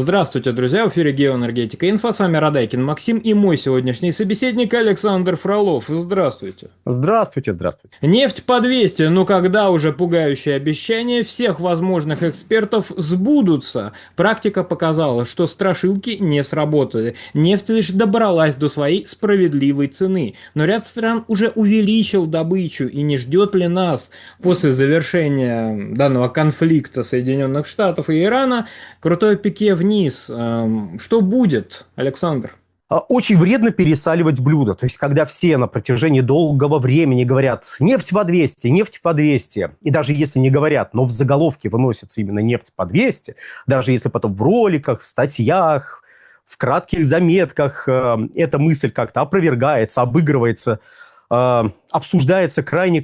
Здравствуйте, друзья! В эфире Геоэнергетика Инфо. С вами Радайкин Максим и мой сегодняшний собеседник Александр Фролов. Здравствуйте! Здравствуйте, здравствуйте. Нефть по 200, но когда уже пугающие обещания всех возможных экспертов сбудутся? Практика показала, что страшилки не сработали. Нефть лишь добралась до своей справедливой цены. Но ряд стран уже увеличил добычу, и не ждет ли нас после завершения данного конфликта Соединенных Штатов и Ирана крутой пике вниз? Что будет, Александр? Очень вредно пересаливать блюдо. То есть, когда все на протяжении долгого времени говорят «нефть по 200, нефть по 200», и даже если не говорят, но в заголовке выносится именно «нефть по 200», даже если потом в роликах, в статьях, в кратких заметках эта мысль как-то опровергается, обыгрывается, обсуждается крайне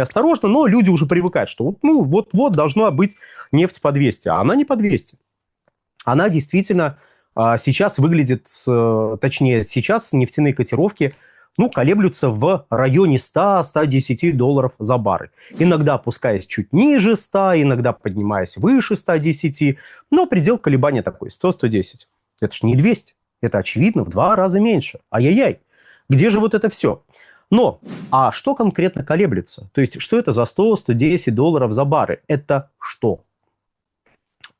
осторожно, но люди уже привыкают, что вот должна быть нефть по 200, а она не по 200. Она действительно сейчас выглядит, точнее, сейчас нефтяные котировки, колеблются в районе $100-110 за баррель. Иногда опускаясь чуть ниже 100, иногда поднимаясь выше 110, но предел колебания такой, 100-110. Это ж не 200, это, очевидно, в 2 раза меньше. Ай-яй-яй, где же вот это все? Но, а что конкретно колеблется? То есть, что это за $100-110 за баррель? Это что?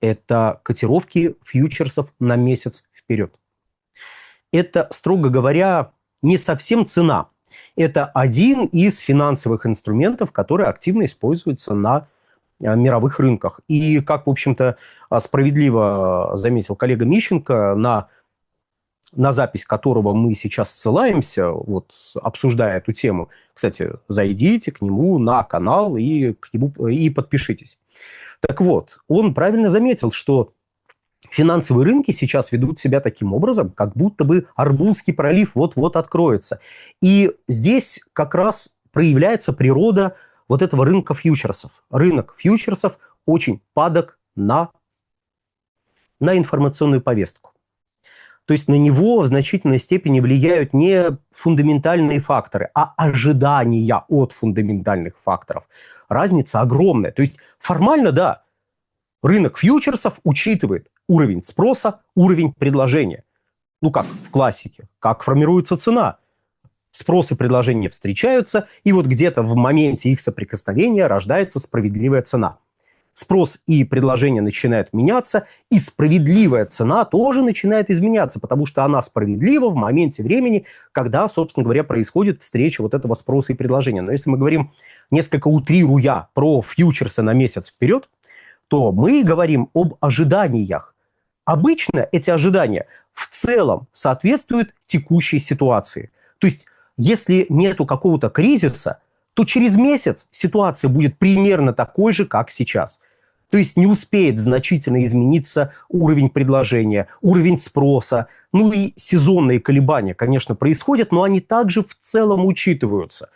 Это котировки фьючерсов на месяц вперед. Это, строго говоря, не совсем цена. Это один из финансовых инструментов, который активно используется на мировых рынках. И, как, в общем-то, справедливо заметил коллега Мищенко, на запись которого мы сейчас ссылаемся, вот, обсуждая эту тему. Кстати, зайдите к нему на канал и подпишитесь. Так вот, он правильно заметил, что финансовые рынки сейчас ведут себя таким образом, как будто бы Арбузский пролив вот-вот откроется. И здесь как раз проявляется природа вот этого рынка фьючерсов. Рынок фьючерсов очень падок на информационную повестку. То есть на него в значительной степени влияют не фундаментальные факторы, а ожидания от фундаментальных факторов. Разница огромная. То есть формально, да, рынок фьючерсов учитывает уровень спроса, уровень предложения. Как в классике, как формируется цена. Спрос и предложение встречаются, и вот где-то в моменте их соприкосновения рождается справедливая цена. Спрос и предложение начинают меняться, и справедливая цена тоже начинает изменяться, потому что она справедлива в моменте времени, когда, собственно говоря, происходит встреча вот этого спроса и предложения. Но если мы говорим, несколько утрируя, про фьючерсы на месяц вперед, то мы говорим об ожиданиях. Обычно эти ожидания в целом соответствуют текущей ситуации. То есть, если нету какого-то кризиса, то через месяц ситуация будет примерно такой же, как сейчас. То есть не успеет значительно измениться уровень предложения, уровень спроса. И сезонные колебания, конечно, происходят, но они также в целом учитываются.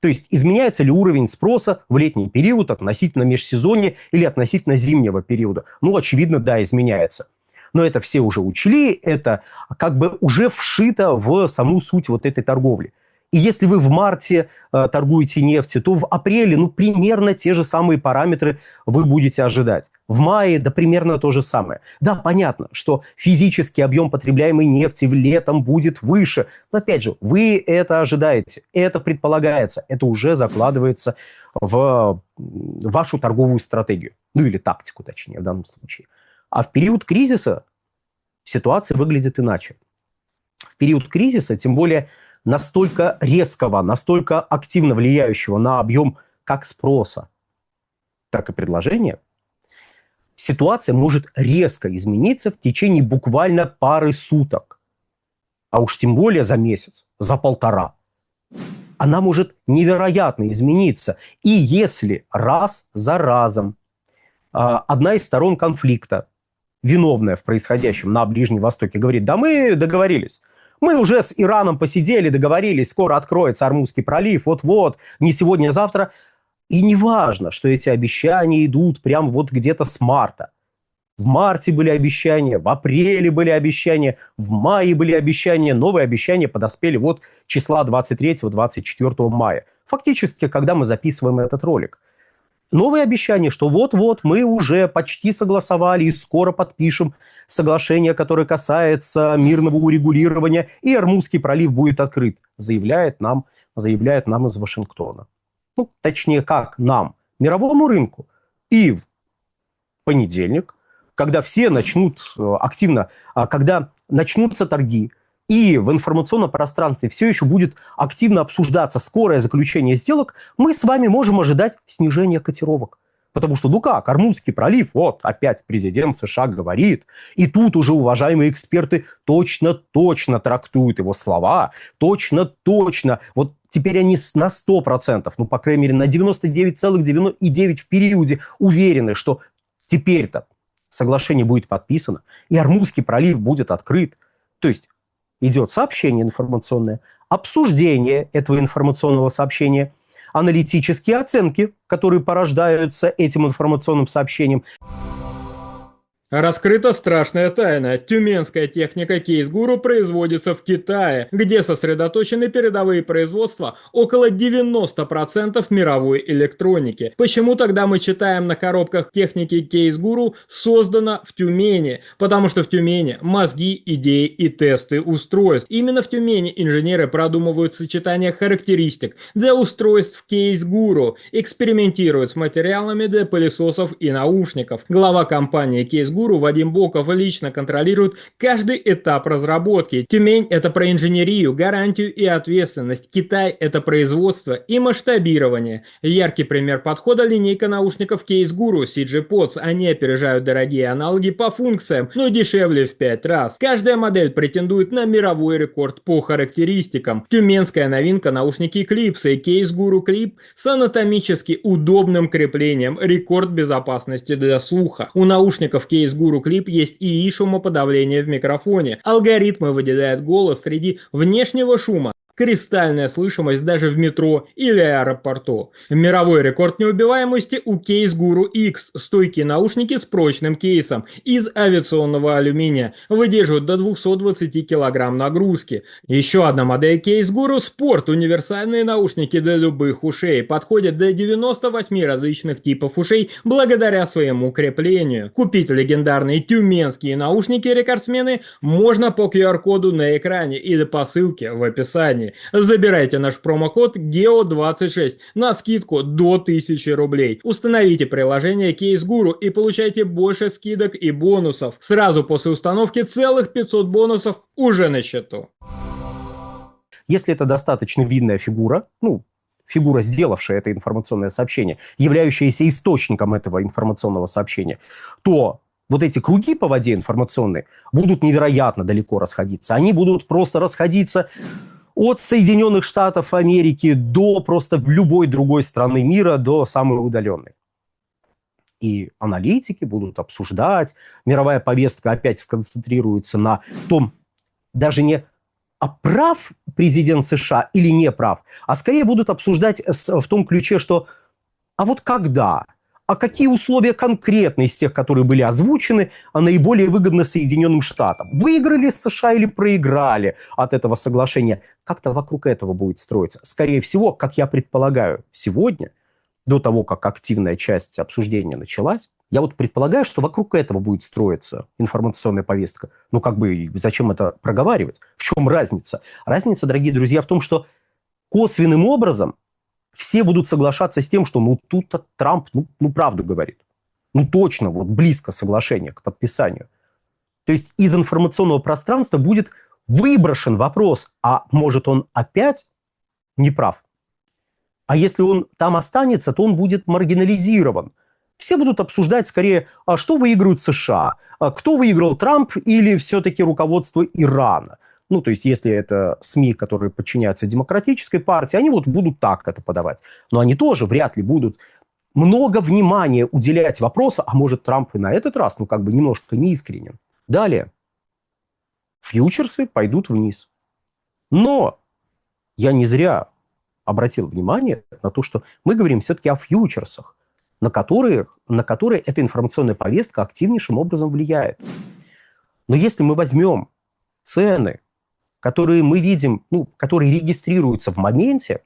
То есть изменяется ли уровень спроса в летний период относительно межсезонья или относительно зимнего периода? Очевидно, да, изменяется. Но это все уже учли, это как бы уже вшито в саму суть вот этой торговли. И если вы в марте торгуете нефтью, то в апреле, примерно те же самые параметры вы будете ожидать. В мае, да, примерно то же самое. Да, понятно, что физический объем потребляемой нефти летом будет выше. Но опять же, вы это ожидаете, это предполагается, это уже закладывается в вашу торговую стратегию. Или тактику, точнее, в данном случае. А в период кризиса ситуация выглядит иначе. В период кризиса, тем более настолько резкого, настолько активно влияющего на объем как спроса, так и предложения, ситуация может резко измениться в течение буквально пары суток. А уж тем более за месяц, за полтора. Она может невероятно измениться. И если раз за разом одна из сторон конфликта, виновная в происходящем на Ближнем Востоке, говорит: да мы договорились. Мы уже с Ираном посидели, договорились, скоро откроется Ормузский пролив, вот-вот, не сегодня, а завтра. И не важно, что эти обещания идут прямо вот где-то с марта. В марте были обещания, в апреле были обещания, в мае были обещания, новые обещания подоспели вот числа 23-24 мая. Фактически, когда мы записываем этот ролик. новые обещания, что вот-вот мы уже почти согласовали и скоро подпишем соглашение, которое касается мирного урегулирования, и Ормузский пролив будет открыт, заявляют нам из Вашингтона. Ну, точнее, как нам, мировому рынку. И в понедельник, когда все начнут активно, когда начнутся торги, и в информационном пространстве все еще будет активно обсуждаться скорое заключение сделок, мы с вами можем ожидать снижения котировок. Потому что, ну как, Ормузский пролив, вот опять президент США говорит, и тут уже уважаемые эксперты точно трактуют его слова, точно. Вот теперь они на 100%, ну, по крайней мере, на 99,99 в периоде уверены, что теперь-то соглашение будет подписано, и Ормузский пролив будет открыт. То есть идет сообщение информационное, обсуждение этого информационного сообщения, аналитические оценки, которые порождаются этим информационным сообщением. Раскрыта страшная тайна. Тюменская техника Кейс-Гуру производится в Китае, где сосредоточены передовые производства около 90% мировой электроники. Почему тогда мы читаем на коробках техники Кейс-Гуру «создано в Тюмени»? Потому что в Тюмени мозги, идеи и тесты устройств. Именно в Тюмени инженеры продумывают сочетание характеристик для устройств Кейс-Гуру, экспериментируют с материалами для пылесосов и наушников. Глава компании Кейс-Гуру Вадим Боков лично контролирует каждый этап разработки. Тюмень – это про инженерию, гарантию и ответственность. Китай – это производство и масштабирование. Яркий пример подхода – линейка наушников Кейс-Гуру CG Pods. Они опережают дорогие аналоги по функциям, но дешевле в 5 раз. Каждая модель претендует на мировой рекорд по характеристикам. Тюменская новинка – наушники Клипсы. Кейс-Гуру Клип с анатомически удобным креплением. Рекорд безопасности для слуха. У наушников Кейс-Гуру Clip есть ИИ шумоподавление в микрофоне. Алгоритмы выделяют голос среди внешнего шума. Кристальная слышимость даже в метро или аэропорту. Мировой рекорд неубиваемости у Кейс-Гуру X. Стойкие наушники с прочным кейсом из авиационного алюминия. Выдерживают до 220 кг нагрузки. Еще одна модель Кейс-Гуру Sport. Универсальные наушники для любых ушей. Подходят для 98 различных типов ушей благодаря своему креплению. Купить легендарные тюменские наушники-рекордсмены можно по QR-коду на экране или по ссылке в описании. Забирайте наш промокод GEO26 на скидку до 1000 рублей. Установите приложение Кейс-Гуру и получайте больше скидок и бонусов. Сразу после установки целых 500 бонусов уже на счету. Если это достаточно видная фигура, фигура, сделавшая это информационное сообщение, являющаяся источником этого информационного сообщения, то вот эти круги по воде информационные будут невероятно далеко расходиться. Они будут просто расходиться от Соединенных Штатов Америки до просто любой другой страны мира, до самой удаленной. И аналитики будут обсуждать, мировая повестка опять сконцентрируется на том, даже не прав президент США или не прав, а скорее будут обсуждать в том ключе, что а вот когда, а какие условия конкретно из тех, которые были озвучены, наиболее выгодны Соединенным Штатам? Выиграли США или проиграли от этого соглашения? Как-то вокруг этого будет строиться. Скорее всего, как я предполагаю, сегодня, до того, как активная часть обсуждения началась, я вот предполагаю, что вокруг этого будет строиться информационная повестка. Зачем это проговаривать? В чем разница? Разница, дорогие друзья, в том, что косвенным образом все будут соглашаться с тем, что тут-то Трамп, правду говорит. Точно, близко соглашение к подписанию. То есть из информационного пространства будет выброшен вопрос, а может он опять не прав? А если он там останется, то он будет маргинализирован. Все будут обсуждать скорее, что выиграют США, кто выиграл, Трамп или все-таки руководство Ирана. То есть, если это СМИ, которые подчиняются демократической партии, они будут так это подавать. Но они тоже вряд ли будут много внимания уделять вопросу, а может Трамп и на этот раз, немножко неискренен. Далее. Фьючерсы пойдут вниз. Но я не зря обратил внимание на то, что мы говорим все-таки о фьючерсах, на которые эта информационная повестка активнейшим образом влияет. Но если мы возьмем цены, которые мы видим, которые регистрируются в моменте,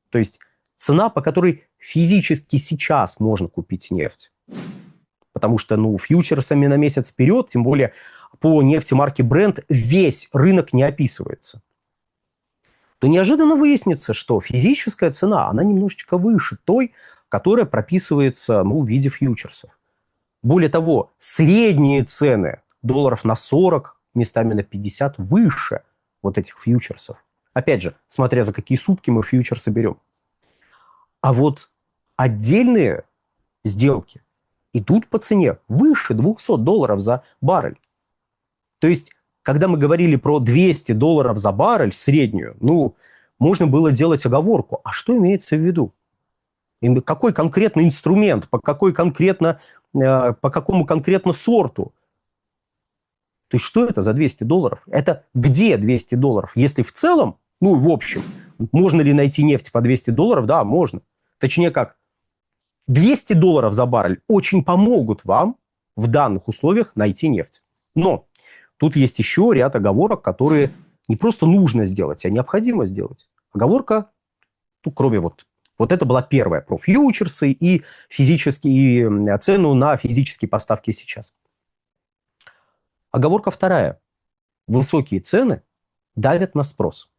то есть цена, по которой физически сейчас можно купить нефть. Потому что, фьючерсами на месяц вперед, тем более по нефти марки Brent, весь рынок не описывается. То неожиданно выяснится, что физическая цена, она немножечко выше той, которая прописывается, в виде фьючерсов. Более того, средние цены долларов на 40, местами на 50 выше вот этих фьючерсов. Опять же, смотря за какие сутки мы фьючерсы берем. А вот отдельные сделки идут по цене выше $200 за баррель. То есть, когда мы говорили про $200 за баррель среднюю, можно было делать оговорку. А что имеется в виду? И какой конкретно инструмент, по какому конкретно сорту? То есть, что это за $200? Это где $200? Если в целом, в общем, можно ли найти нефть по $200? Да, можно. Точнее как, $200 за баррель очень помогут вам в данных условиях найти нефть. Но тут есть еще ряд оговорок, которые не просто нужно сделать, а необходимо сделать. Оговорка, кроме вот это была первая, про фьючерсы и цену на физические поставки сейчас. Оговорка вторая. Высокие цены давят на спрос.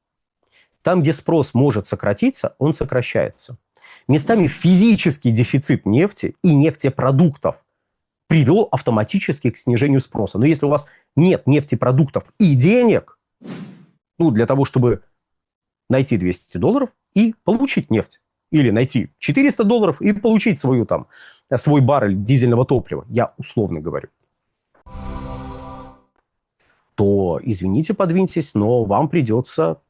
Там, где спрос может сократиться, он сокращается. Местами физический дефицит нефти и нефтепродуктов привел автоматически к снижению спроса. Но если у вас нет нефтепродуктов и денег, для того, чтобы найти $200 и получить нефть, или найти $400 и получить свой баррель дизельного топлива, я условно говорю, то, извините, подвиньтесь, но вам придется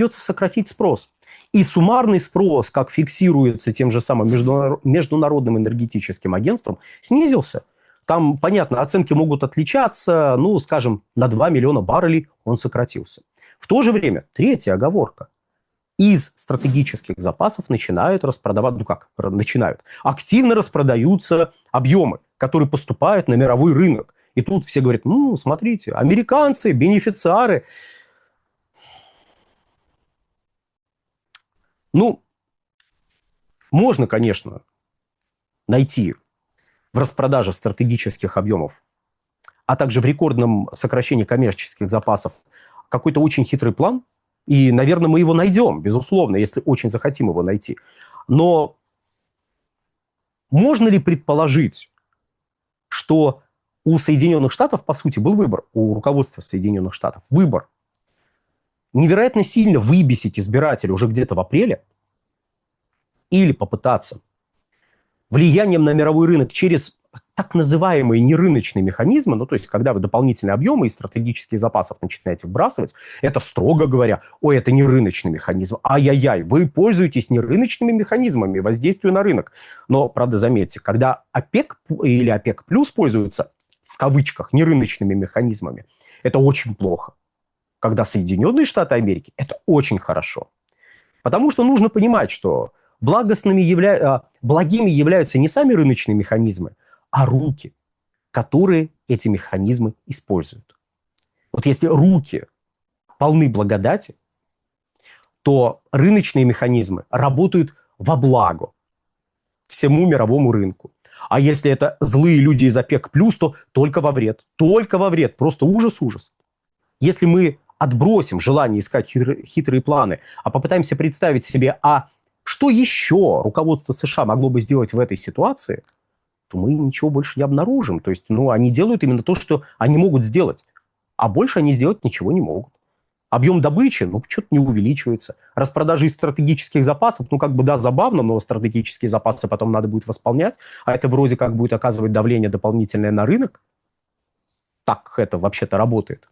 сократить спрос. И суммарный спрос, как фиксируется тем же самым Международным энергетическим агентством, снизился. Там, понятно, оценки могут отличаться, скажем, на 2 миллиона баррелей он сократился. В то же время, третья оговорка. Из стратегических запасов начинают распродавать, активно распродаются объемы, которые поступают на мировой рынок. И тут все говорят, смотрите, американцы, бенефициары. Можно, конечно, найти в распродаже стратегических объемов, а также в рекордном сокращении коммерческих запасов какой-то очень хитрый план. И, наверное, мы его найдем, безусловно, если очень захотим его найти. Но можно ли предположить, что у Соединенных Штатов, по сути, был выбор, у руководства Соединенных Штатов выбор невероятно сильно выбесить избирателя уже где-то в апреле или попытаться влиянием на мировой рынок через так называемые нерыночные механизмы, то есть когда вы дополнительные объемы из стратегических запасов начинаете вбрасывать, это, строго говоря, это не рыночный механизм. Ай-яй-яй, вы пользуетесь нерыночными механизмами воздействия на рынок. Но, правда, заметьте, когда ОПЕК или ОПЕК плюс пользуются, в кавычках, нерыночными механизмами, это очень плохо. Когда Соединенные Штаты Америки, это очень хорошо. Потому что нужно понимать, что благими являются не сами рыночные механизмы, а руки, которые эти механизмы используют. Вот если руки полны благодати, то рыночные механизмы работают во благо всему мировому рынку. А если это злые люди из ОПЕК+, то только во вред. Только во вред. Просто ужас-ужас. Если мы отбросим желание искать хитрые планы, а попытаемся представить себе, что еще руководство США могло бы сделать в этой ситуации, то мы ничего больше не обнаружим. То есть, они делают именно то, что они могут сделать. А больше они сделать ничего не могут. Объем добычи, что-то не увеличивается. Распродажи из стратегических запасов, забавно, но стратегические запасы потом надо будет восполнять, а это вроде как будет оказывать давление дополнительное на рынок. Так это вообще-то работает.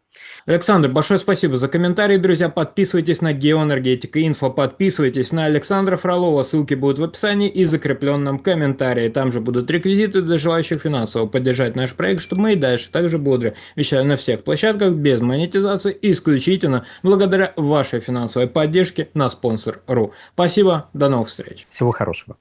Александр, большое спасибо за комментарий, друзья. Подписывайтесь на Геоэнергетика Инфо, подписывайтесь на Александра Фролова, ссылки будут в описании и закрепленном комментарии. Там же будут реквизиты для желающих финансово поддержать наш проект, чтобы мы и дальше также бодро вещали на всех площадках без монетизации, исключительно благодаря вашей финансовой поддержке на Sponsor.ru. Спасибо, до новых встреч. Всего хорошего.